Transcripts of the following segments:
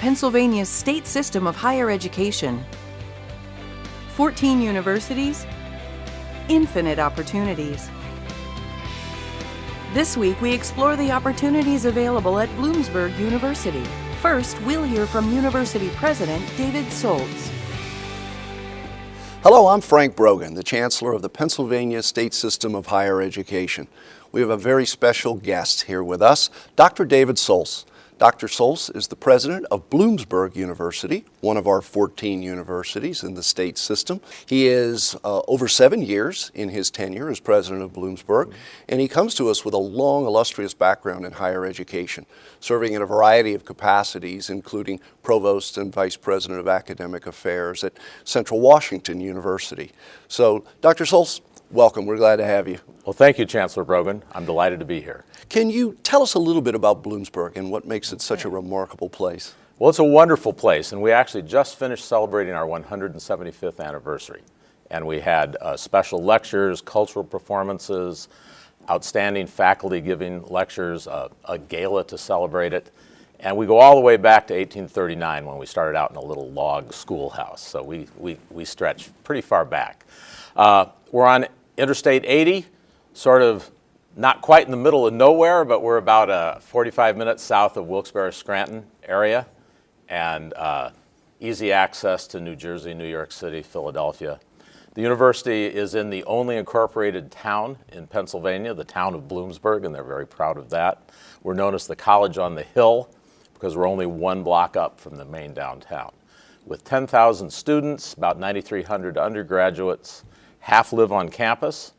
Pennsylvania's state system of higher education. 14 universities, infinite opportunities. This week, we explore the opportunities available at Bloomsburg University. First, we'll hear from University President David Soltz. Hello, I'm Frank Brogan, the Chancellor of the Pennsylvania State System of Higher Education. We have a very special guest here with us, Dr. David Soltz. Dr. Soltz is the president of Bloomsburg University, one of our 14 universities in the state system. He is over 7 years in his tenure as president of Bloomsburg, and he comes to us with a long, illustrious background in higher education, serving in a variety of capacities, including provost and vice president of academic affairs at Central Washington University. So, Dr. Soltz, welcome. We're glad to have you. Well, thank you, Chancellor Brogan. I'm delighted to be here. Can you tell us a little bit about Bloomsburg and what makes it such a remarkable place? Well, it's a wonderful place, and we actually just finished celebrating our 175th anniversary. And we had special lectures, cultural performances, outstanding faculty giving lectures, a gala to celebrate it. And we go all the way back to 1839 when we started out in a little log schoolhouse. So we stretch pretty far back. We're on Interstate 80, sort of not quite in the middle of nowhere, but we're about 45 minutes south of Wilkes-Barre-Scranton area, and easy access to New Jersey, New York City, Philadelphia. The university is in the only incorporated town in Pennsylvania, the town of Bloomsburg, and they're very proud of that. We're known as the College on the Hill because we're only one block up from the main downtown. With 10,000 students, about 9,300 undergraduates, half live on campus,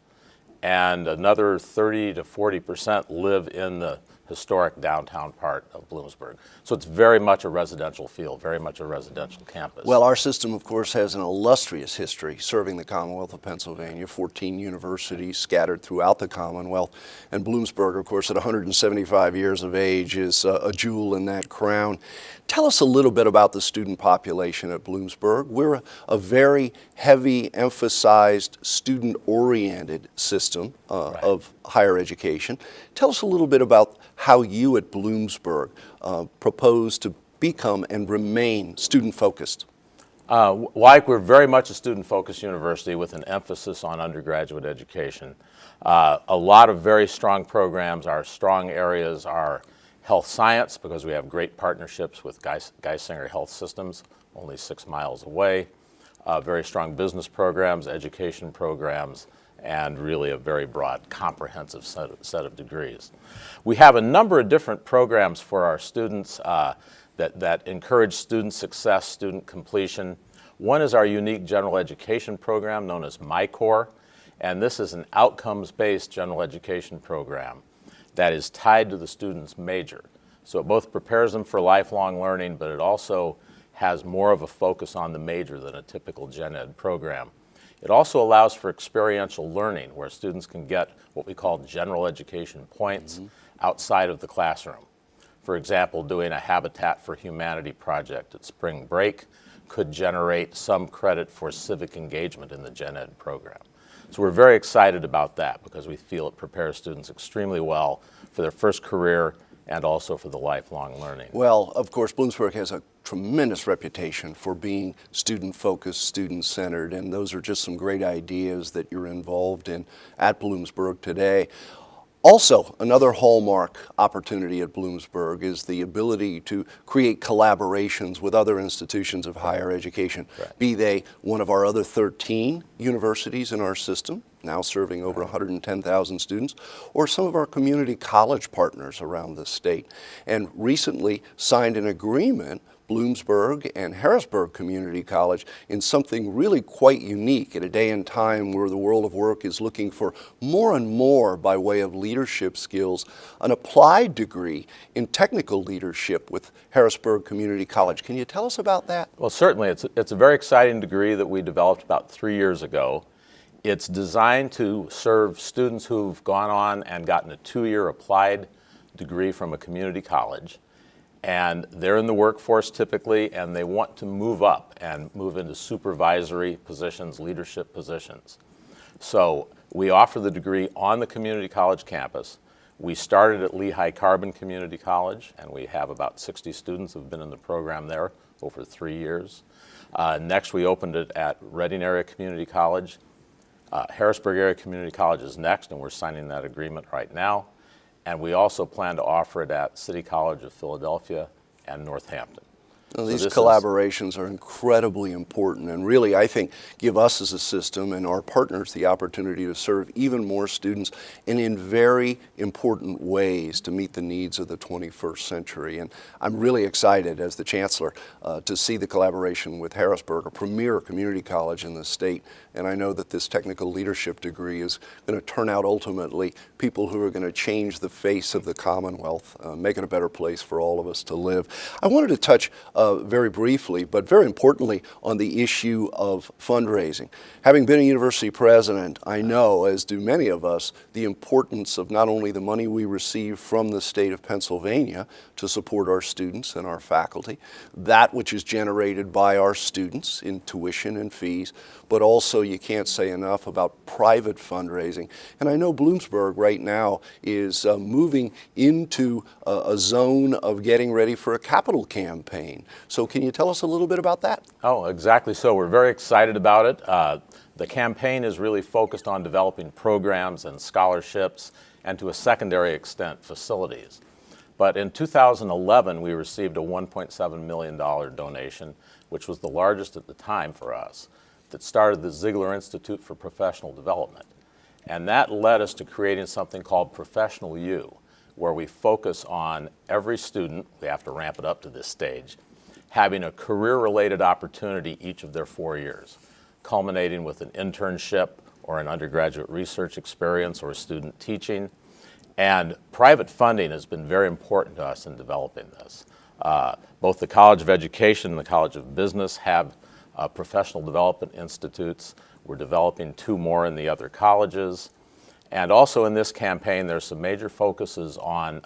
and another 30 to 40% live in the historic downtown part of Bloomsburg. So it's very much a residential feel, very much a residential campus. Well, our system, of course, has an illustrious history serving the Commonwealth of Pennsylvania, 14 universities scattered throughout the Commonwealth. And Bloomsburg, of course, at 175 years of age, is a jewel in that crown. Tell us a little bit about the student population at Bloomsburg. We're a very heavy, emphasized, student-oriented system of higher education. Tell us a little bit about how you at Bloomsburg propose to become and remain student-focused. Like we're very much a student-focused university with an emphasis on undergraduate education. A lot of very strong programs. Our strong areas are health science, because we have great partnerships with Geisinger Health Systems, only 6 miles away. Very strong business programs, education programs, and really a very broad, comprehensive set of degrees. We have a number of different programs for our students that encourage student success, student completion. One is our unique general education program known as MyCore, and this is an outcomes-based general education program that is tied to the student's major. So it both prepares them for lifelong learning, but it also has more of a focus on the major than a typical gen ed program. It also allows for experiential learning, where students can get what we call general education points outside of the classroom. For example, doing a Habitat for Humanity project at spring break could generate some credit for civic engagement in the gen ed program. So we're very excited about that because we feel it prepares students extremely well for their first career and also for the lifelong learning. Well, of course, Bloomsburg has a tremendous reputation for being student-focused, student-centered, and those are just some great ideas that you're involved in at Bloomsburg today. Also, another hallmark opportunity at Bloomsburg is the ability to create collaborations with other institutions of higher education, be they one of our other 13 universities in our system, now serving over 110,000 students, or some of our community college partners around the state. And recently signed an agreement, Bloomsburg and Harrisburg Community College, in something really quite unique at a day and time where the world of work is looking for more and more, by way of leadership skills, an applied degree in technical leadership with Harrisburg Community College. Can you tell us about that? Well, certainly. It's a very exciting degree that we developed about 3 years ago. It's designed to serve students who've gone on and gotten a 2-year applied degree from a community college. And they're in the workforce typically, and they want to move up and move into supervisory positions, leadership positions. So we offer the degree on the community college campus. We started at Lehigh Carbon Community College, and we have about 60 students who have been in the program there over 3 years. Next, we opened it at Reading Area Community College. Harrisburg Area Community College is next, and we're signing that agreement right now. And we also plan to offer it at City College of Philadelphia and Northampton. Well, these collaborations are incredibly important and really, I think, give us as a system and our partners the opportunity to serve even more students and in very important ways to meet the needs of the 21st century. And I'm really excited as the Chancellor to see the collaboration with Harrisburg, a premier community college in the state. And I know that this technical leadership degree is going to turn out ultimately people who are going to change the face of the Commonwealth, make it a better place for all of us to live. I wanted to touch very briefly, but very importantly, on the issue of fundraising. Having been a university president, I know, as do many of us, the importance of not only the money we receive from the state of Pennsylvania to support our students and our faculty, that which is generated by our students in tuition and fees, but also you can't say enough about private fundraising. And I know Bloomsburg right now is moving into a zone of getting ready for a capital campaign. So can you tell us a little bit about that? Oh, exactly so. We're very excited about it. The campaign is really focused on developing programs and scholarships and to a secondary extent facilities. But in 2011, we received a $1.7 million donation, which was the largest at the time for us, that started the Ziegler Institute for Professional Development. And that led us to creating something called Professional U, where we focus on every student, we have to ramp it up to this stage, having a career-related opportunity each of their 4 years, culminating with an internship or an undergraduate research experience or student teaching. And private funding has been very important to us in developing this. Both the College of Education and the College of Business have professional development institutes. We're developing 2 more in the other colleges. And also in this campaign, there's some major focuses on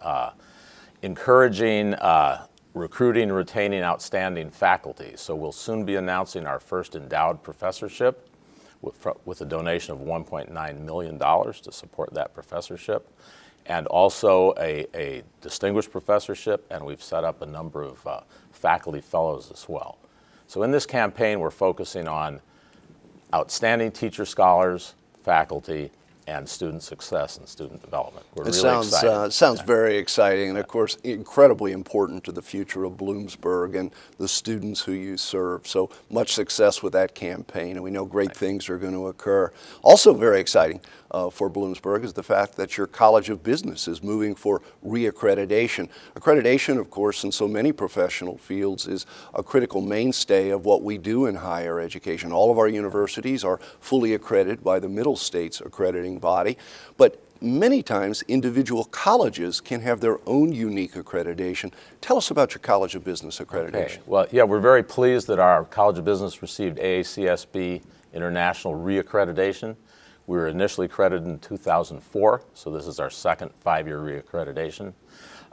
encouraging recruiting and retaining outstanding faculty. So we'll soon be announcing our first endowed professorship with a donation of $1.9 million to support that professorship, and also a distinguished professorship, and we've set up a number of faculty fellows as well. So in this campaign, we're focusing on outstanding teacher scholars, faculty, and student success and student development. We're really excited. It sounds very exciting and, of course, incredibly important to the future of Bloomsburg and the students who you serve. So much success with that campaign, and we know great things are going to occur. Also very exciting for Bloomsburg is the fact that your College of Business is moving for reaccreditation. Accreditation, of course, in so many professional fields is a critical mainstay of what we do in higher education. All of our universities are fully accredited by the Middle States accrediting body, but many times individual colleges can have their own unique accreditation. Tell us about your College of Business accreditation. Okay. Well, yeah, we're very pleased that our College of Business received AACSB International reaccreditation. We were initially accredited in 2004, so this is our second 5-year reaccreditation.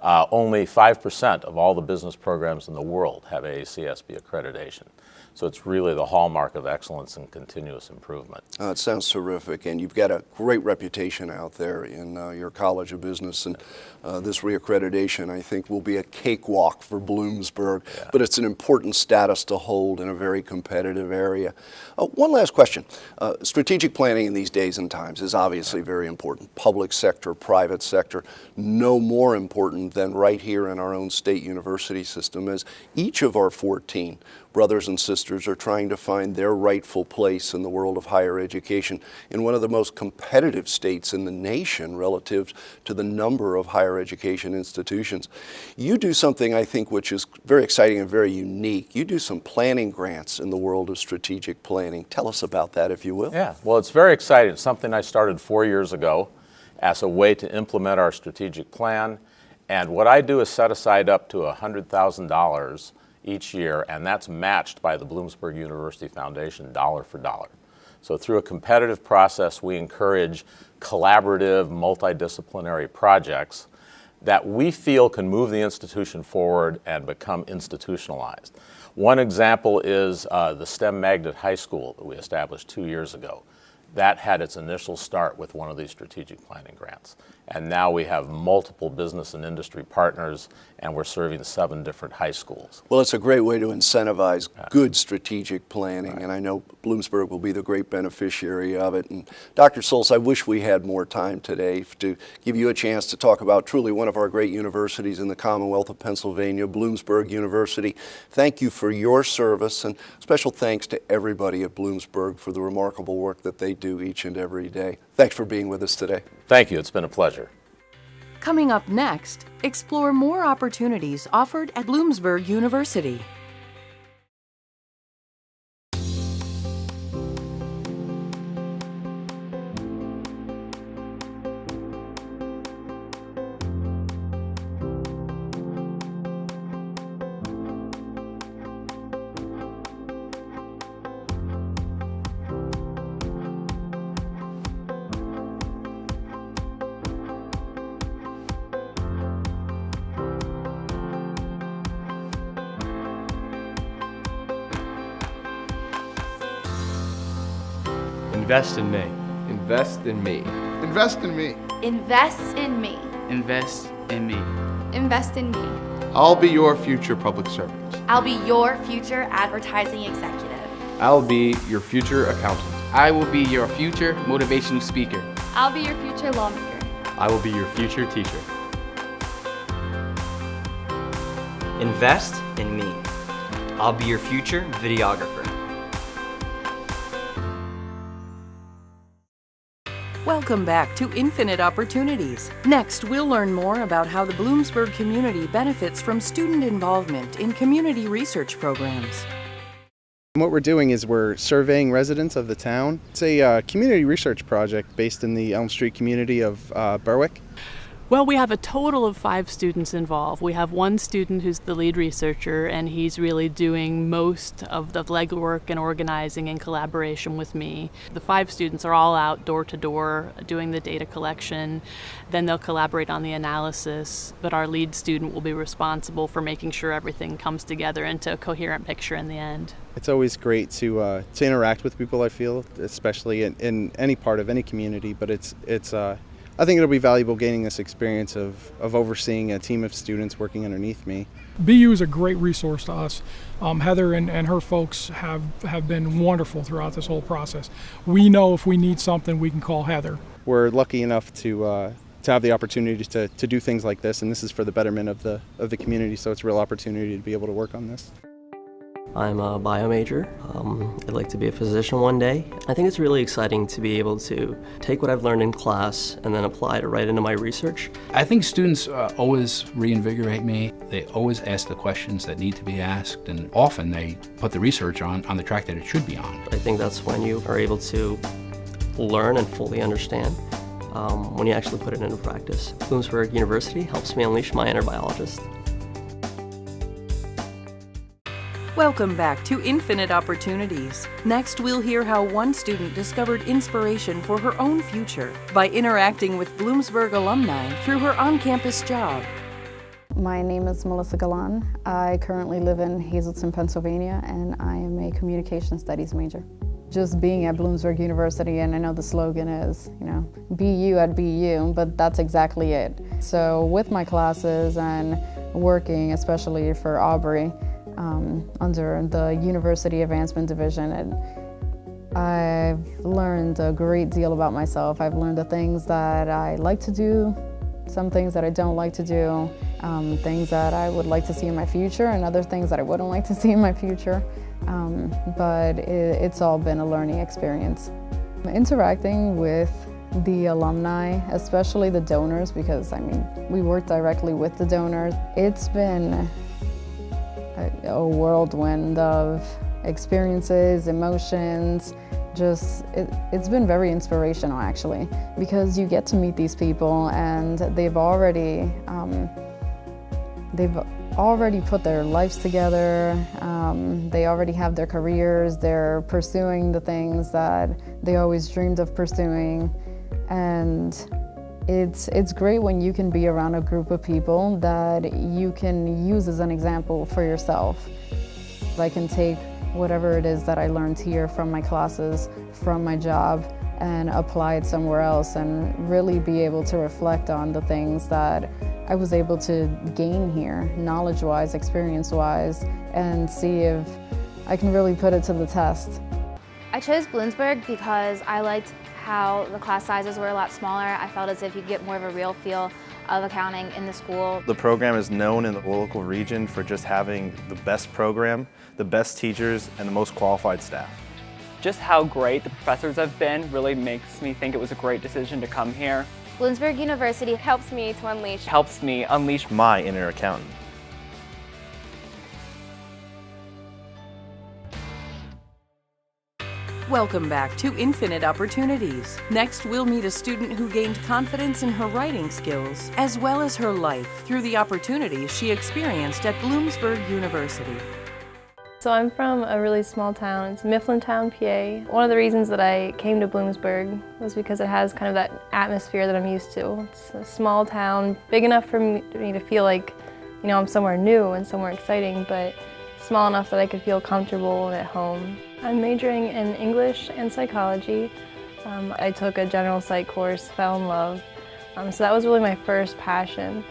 Only 5% of all the business programs in the world have AACSB accreditation. So it's really the hallmark of excellence and continuous improvement. It sounds terrific, and you've got a great reputation out there in your College of Business, and this reaccreditation, I think, will be a cakewalk for Bloomsburg, but it's an important status to hold in a very competitive area. One last question. Strategic planning in these days and times is obviously very important. Public sector, private sector, no more important than right here in our own state university system, as each of our 14 brothers and sisters are trying to find their rightful place in the world of higher education in one of the most competitive states in the nation relative to the number of higher education institutions. You do something, I think, which is very exciting and very unique. You do some planning grants in the world of strategic planning. Tell us about that, if you will. Yeah, well, it's very exciting. It's something I started 4 years ago as a way to implement our strategic plan. And what I do is set aside up to $100,000 each year, and that's matched by the Bloomsburg University Foundation dollar for dollar. So through a competitive process, we encourage collaborative, multidisciplinary projects that we feel can move the institution forward and become institutionalized. One example is the STEM Magnet High School that we established 2 years ago. that had its initial start with one of these strategic planning grants. And now we have multiple business and industry partners, and we're serving 7 different high schools. Well, it's a great way to incentivize good strategic planning, and I know Bloomsburg will be the great beneficiary of it. And Dr. Soltz, I wish we had more time today to give you a chance to talk about truly one of our great universities in the Commonwealth of Pennsylvania, Bloomsburg University. Thank you for your service, and special thanks to everybody at Bloomsburg for the remarkable work that they do each and every day. Thanks for being with us today. Thank you. It's been a pleasure. Coming up next, explore more opportunities offered at Bloomsburg University. Invest in me. Invest in me. Invest in me. Invest in me. Invest in me. Invest in me. I'll be your future public servant. I'll be your future advertising executive. I'll be your future accountant. I will be your future motivational speaker. I'll be your future lawmaker. I will be your future teacher. Invest in me. I'll be your future videographer. Welcome back to Infinite Opportunities. Next, we'll learn more about how the Bloomsburg community benefits from student involvement in community research programs. What we're doing is we're surveying residents of the town. It's a community research project based in the Elm Street community of Berwick. Well, we have a total of 5 students involved. We have one student who's the lead researcher, and he's really doing most of the legwork and organizing in collaboration with me. The 5 students are all out door to door doing the data collection. Then they'll collaborate on the analysis, but our lead student will be responsible for making sure everything comes together into a coherent picture in the end. It's always great to interact with people, I feel, especially in any part of any community, but I think it'll be valuable gaining this experience of overseeing a team of students working underneath me. BU is a great resource to us. Heather and her folks have been wonderful throughout this whole process. We know if we need something, we can call Heather. We're lucky enough to have the opportunity to do things like this, and this is for the betterment of the community, so it's a real opportunity to be able to work on this. I'm a bio major. I'd like to be a physician one day. I think it's really exciting to be able to take what I've learned in class and then apply it right into my research. I think students always reinvigorate me. They always ask the questions that need to be asked, and often they put the research on the track that it should be on. I think that's when you are able to learn and fully understand when you actually put it into practice. Bloomsburg University helps me unleash my inner biologist. Welcome back to Infinite Opportunities. Next, we'll hear how one student discovered inspiration for her own future by interacting with Bloomsburg alumni through her on-campus job. My name is Melissa Galan. I currently live in Hazleton, Pennsylvania, and I am a communication studies major. Just being at Bloomsburg University, and I know the slogan is, BU at BU, but that's exactly it. So with my classes and working, especially for Aubrey, under the University Advancement Division, and I've learned a great deal about myself. I've learned the things that I like to do, some things that I don't like to do, things that I would like to see in my future, and other things that I wouldn't like to see in my future. But it's all been a learning experience. Interacting with the alumni, especially the donors, because we work directly with the donors. It's been a whirlwind of experiences, emotions. It's been very inspirational, actually, because you get to meet these people, and they've already put their lives together. They already have their careers. They're pursuing the things that they always dreamed of pursuing, and it's great when you can be around a group of people that you can use as an example for yourself. I can take whatever it is that I learned here from my classes, from my job, and apply it somewhere else and really be able to reflect on the things that I was able to gain here, knowledge-wise, experience-wise, and see if I can really put it to the test. I chose Bloomsburg because I liked how the class sizes were a lot smaller. I felt as if you could get more of a real feel of accounting in the school. The program is known in the local region for just having the best program, the best teachers, and the most qualified staff. Just how great the professors have been really makes me think it was a great decision to come here. Bloomsburg University helps me unleash my inner accountant. Welcome back to Infinite Opportunities. Next, we'll meet a student who gained confidence in her writing skills, as well as her life, through the opportunities she experienced at Bloomsburg University. So I'm from a really small town. It's Mifflintown, PA. One of the reasons that I came to Bloomsburg was because it has kind of that atmosphere that I'm used to. It's a small town, big enough for me to feel like, you know, I'm somewhere new and somewhere exciting, but small enough that I could feel comfortable and at home. I'm majoring in English and psychology. I took a general psych course, fell in love. So that was really my first passion.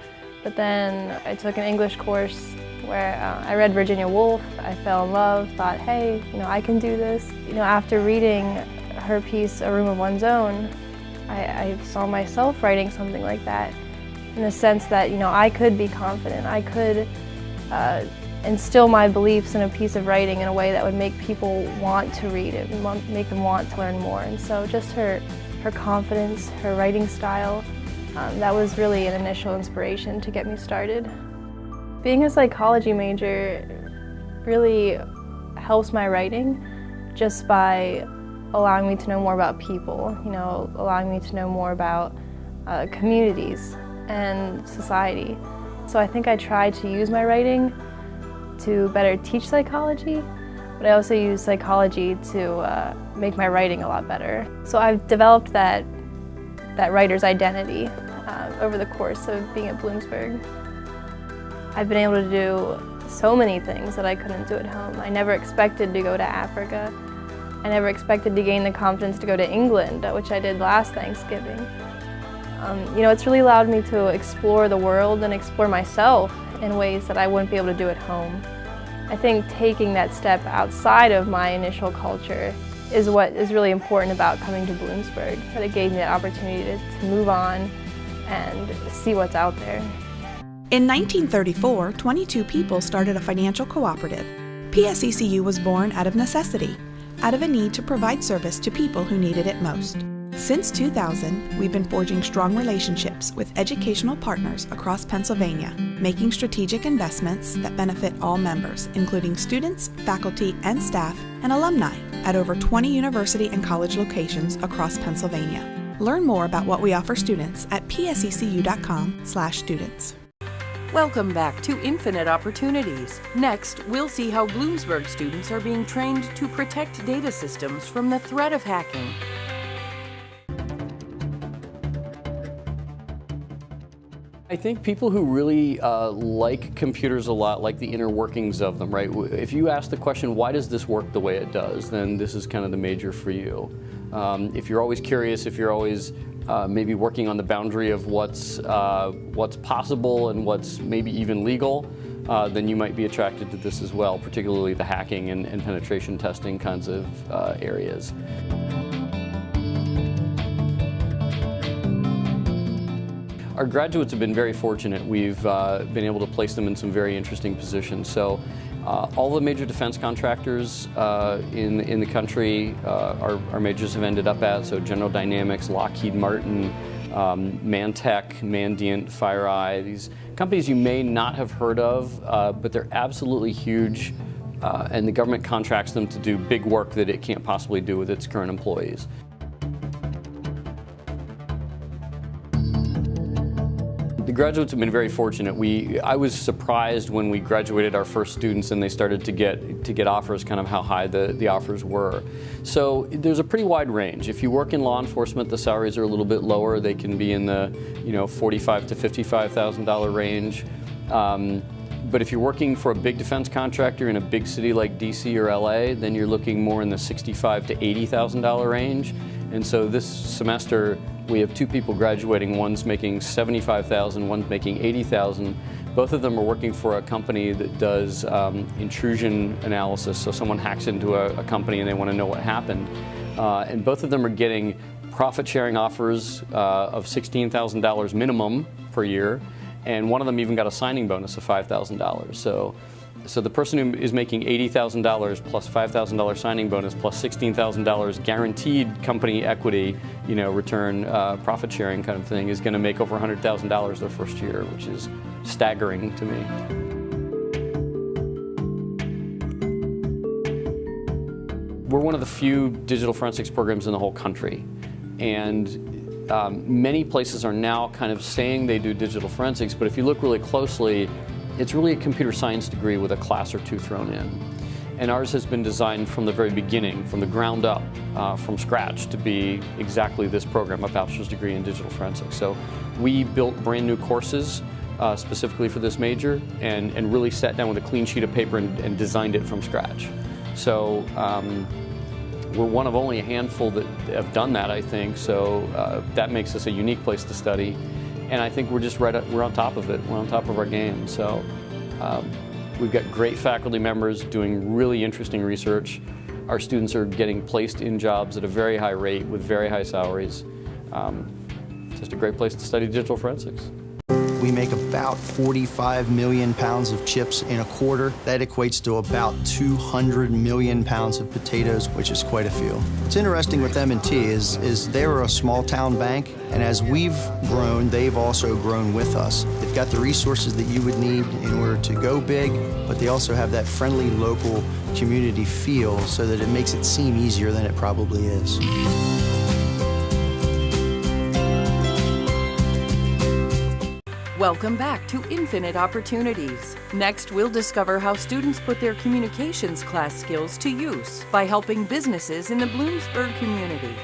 But then I took an English course where I read Virginia Woolf. I fell in love, thought, hey, you know, I can do this. You know, after reading her piece, A Room of One's Own, I saw myself writing something like that, in the sense that, you know, I could be confident. I could instill my beliefs in a piece of writing in a way that would make people want to read it, make them want to learn more. And so just her confidence, her writing style, that was really an initial inspiration to get me started. Being a psychology major really helps my writing just by allowing me to know more about people, you know, allowing me to know more about communities and society. So I think I try to use my writing to better teach psychology, but I also use psychology to make my writing a lot better. So I've developed that writer's identity over the course of being at Bloomsburg. I've been able to do so many things that I couldn't do at home. I never expected to go to Africa. I never expected to gain the confidence to go to England, which I did last Thanksgiving. You know, it's really allowed me to explore the world and explore myself in ways that I wouldn't be able to do at home. I think taking that step outside of my initial culture is what is really important about coming to Bloomsburg, that it gave me that opportunity to move on and see what's out there. In 1934, 22 people started a financial cooperative. PSECU was born out of necessity, out of a need to provide service to people who needed it most. Since 2000, we've been forging strong relationships with educational partners across Pennsylvania, making strategic investments that benefit all members, including students, faculty, and staff, and alumni at over 20 university and college locations across Pennsylvania. Learn more about what we offer students at psecu.com/students. Welcome back to Infinite Opportunities. Next, we'll see how Bloomsburg students are being trained to protect data systems from the threat of hacking. I think people who really like computers a lot like the inner workings of them, right? If you ask the question, why does this work the way it does, then this is kind of the major for you. If you're always curious, if you're always maybe working on the boundary of what's possible and what's maybe even legal, then you might be attracted to this as well, particularly the hacking and penetration testing kinds of areas. Our graduates have been very fortunate. We've been able to place them in some very interesting positions. So all the major defense contractors in the country our majors have ended up at, so General Dynamics, Lockheed Martin, Mantech, Mandiant, FireEye, these companies you may not have heard of, but they're absolutely huge, and the government contracts them to do big work that it can't possibly do with its current employees. The graduates have been very fortunate. I was surprised when we graduated our first students and they started to get offers, kind of how high the offers were. So there's a pretty wide range. If you work in law enforcement, the salaries are a little bit lower. They can be in the $45,000 to $55,000 range. But if you're working for a big defense contractor in a big city like DC or LA, then you're looking more in the $65,000 to $80,000 range. And so this semester, we have 2 people graduating. One's making $75,000, one's making $80,000. Both of them are working for a company that does intrusion analysis. So someone hacks into a company and they want to know what happened. And both of them are getting profit-sharing offers of $16,000 minimum per year. And one of them even got a signing bonus of $5,000. So the person who is making $80,000 plus $5,000 signing bonus plus $16,000 guaranteed company equity, return, profit sharing kind of thing, is going to make over $100,000 their first year, which is staggering to me. We're one of the few digital forensics programs in the whole country, and many places are now kind of saying they do digital forensics, but if you look really closely, it's really a computer science degree with a class or 2 thrown in. And ours has been designed from the very beginning, from the ground up, from scratch, to be exactly this program, a bachelor's degree in digital forensics. So we built brand new courses specifically for this major and really sat down with a clean sheet of paper and designed it from scratch. So we're one of only a handful that have done that, I think, so that makes us a unique place to study. And I think we're just we're on top of it. We're on top of our game. So we've got great faculty members doing really interesting research. Our students are getting placed in jobs at a very high rate with very high salaries. Just a great place to study digital forensics. We make about 45 million pounds of chips in a quarter. That equates to about 200 million pounds of potatoes, which is quite a few. What's interesting with M&T is they're a small town bank, and as we've grown, they've also grown with us. They've got the resources that you would need in order to go big, but they also have that friendly local community feel so that it makes it seem easier than it probably is. Welcome back to Infinite Opportunities. Next, we'll discover how students put their communications class skills to use by helping businesses in the Bloomsburg community.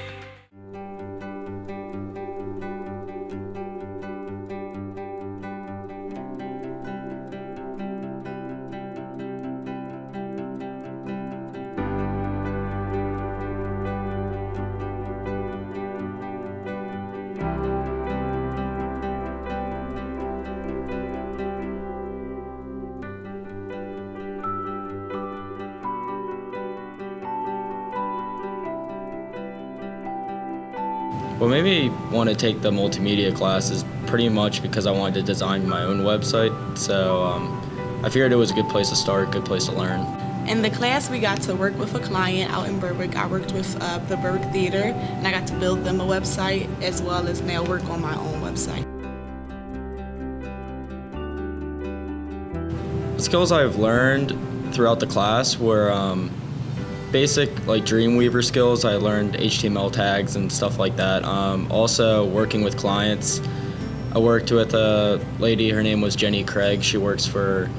What made me want to take the multimedia class is pretty much because I wanted to design my own website. So I figured it was a good place to start, a good place to learn. In the class, we got to work with a client out in Berwick. I worked with the Berwick Theater, and I got to build them a website as well as now work on my own website. The skills I've learned throughout the class were basic like Dreamweaver skills. I learned HTML tags and stuff like that. Also working with clients. I worked with a lady, her name was Jenny Craig. She works for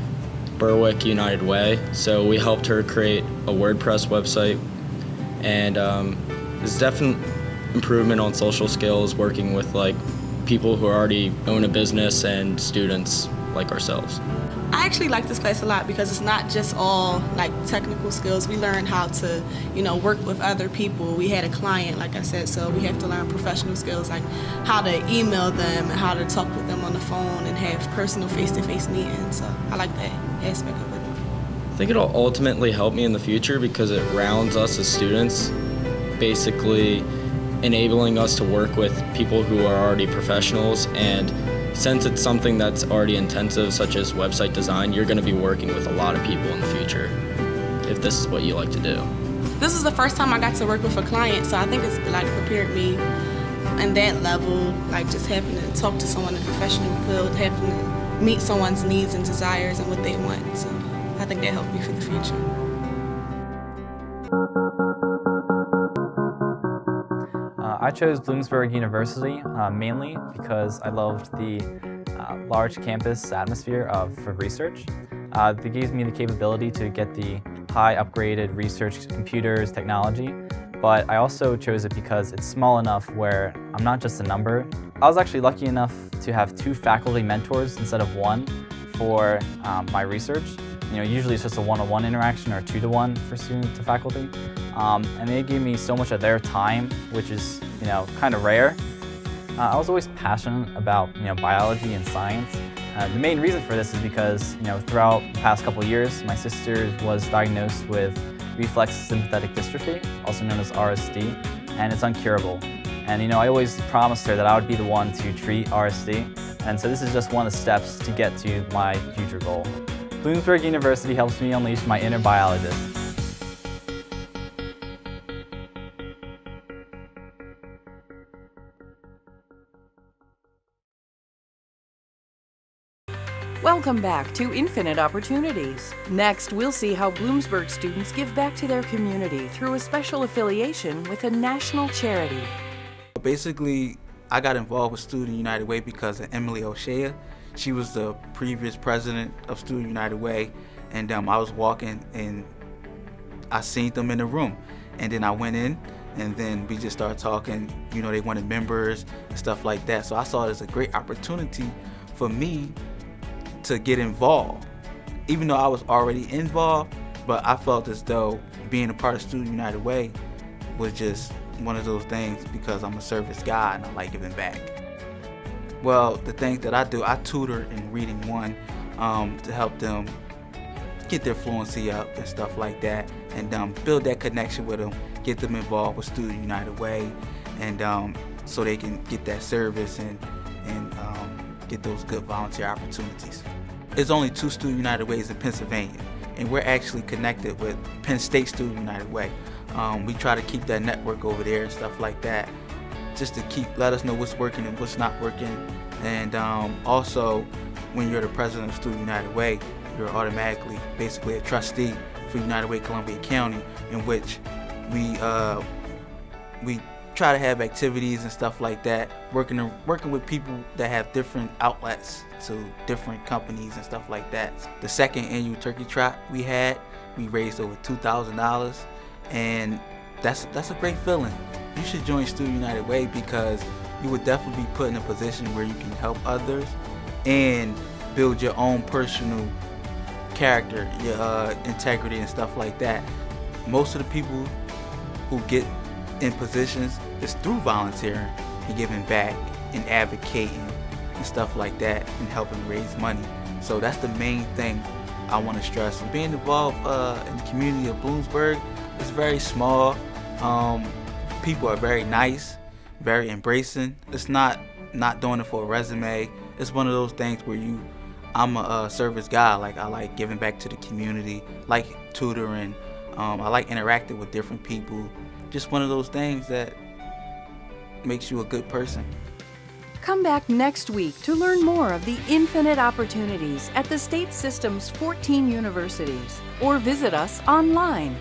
Berwick United Way. So we helped her create a WordPress website. And there's definite improvement on social skills working with like people who already own a business and students like ourselves. I actually like this class a lot because it's not just all like technical skills. We learn how to, work with other people. We had a client, like I said, so we have to learn professional skills like how to email them and how to talk with them on the phone and have personal face-to-face meetings. So I like that aspect of it. I think it'll ultimately help me in the future because it rounds us as students, basically enabling us to work with people who are already professionals. And since it's something that's already intensive, such as website design, you're going to be working with a lot of people in the future if this is what you like to do. This is the first time I got to work with a client, so I think it's like prepared me in that level, like just having to talk to someone in a professional field, having to meet someone's needs and desires and what they want. So I think that helped me for the future. I chose Bloomsburg University mainly because I loved the large campus atmosphere for research. They gave me the capability to get the high upgraded research computers, technology, but I also chose it because it's small enough where I'm not just a number. I was actually lucky enough to have 2 faculty mentors instead of 1 for my research. usually it's just a one-on-one interaction or 2-to-1 for student to faculty. And they gave me so much of their time, which is, kind of rare. I was always passionate about, biology and science. The main reason for this is because, throughout the past couple of years, my sister was diagnosed with reflex sympathetic dystrophy, also known as RSD, and it's uncurable. And I always promised her that I would be the one to treat RSD, and so this is just one of the steps to get to my future goal. Bloomsburg University helps me unleash my inner biologist. Welcome back to Infinite Opportunities. Next, we'll see how Bloomsburg students give back to their community through a special affiliation with a national charity. Basically, I got involved with Student United Way because of Emily O'Shea. She was the previous president of Student United Way, and I was walking and I seen them in the room. And then I went in, and then we just started talking. They wanted members and stuff like that. So I saw it as a great opportunity for me to get involved, even though I was already involved, but I felt as though being a part of Student United Way was just one of those things because I'm a service guy and I like giving back. Well, the things that I do, I tutor in Reading 1 to help them get their fluency up and stuff like that, and build that connection with them, get them involved with Student United Way, and so they can get that service and get those good volunteer opportunities. There's only 2 Student United Ways in Pennsylvania, and we're actually connected with Penn State Student United Way. We try to keep that network over there and stuff like that, just to let us know what's working and what's not working. And also, when you're the president of Student United Way, you're automatically basically a trustee for United Way Columbia County, in which we try to have activities and stuff like that, working with people that have different outlets to different companies and stuff like that. The second annual turkey trot we raised over $2,000, and that's a great feeling. You should join Student United Way because you would definitely be put in a position where you can help others and build your own personal character, your integrity and stuff like that. Most of the people who get in positions is through volunteering and giving back and advocating and stuff like that and helping raise money. So that's the main thing I want to stress. Being involved in the community of Bloomsburg is very small. People are very nice, very embracing. It's not doing it for a resume. It's one of those things where I'm a service guy. I like giving back to the community, like tutoring. I like interacting with different people. Just one of those things that makes you a good person. Come back next week to learn more of the infinite opportunities at the state system's 14 universities, or visit us online